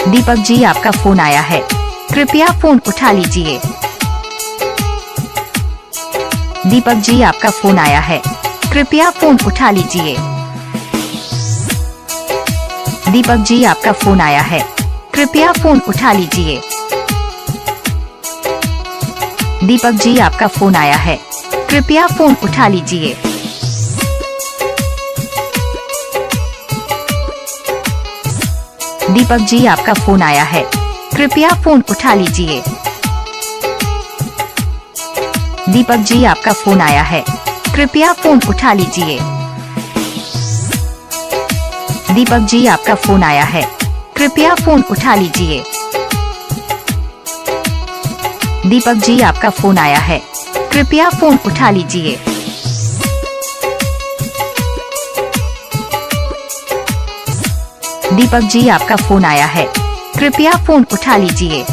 दीपक जी, आपका फोन आया है, कृपया फोन उठा लीजिए। दीपक जी, आपका फोन आया है, कृपया फोन उठा लीजिए। दीपक जी, आपका फोन आया है, कृपया फोन उठा लीजिए। दीपक जी, आपका फोन आया है, कृपया फोन उठा लीजिए। दीपक जी, आपका फोन आया है, कृपया फोन उठा लीजिए। दीपक जी, आपका फोन आया है, कृपया फोन उठा लीजिए। दीपक जी, आपका फोन आया है, कृपया फोन उठा लीजिए। दीपक जी, आपका फोन आया है, कृपया फोन उठा लीजिए। दीपक जी, आपका फोन आया है, कृपया फोन उठा लीजिए।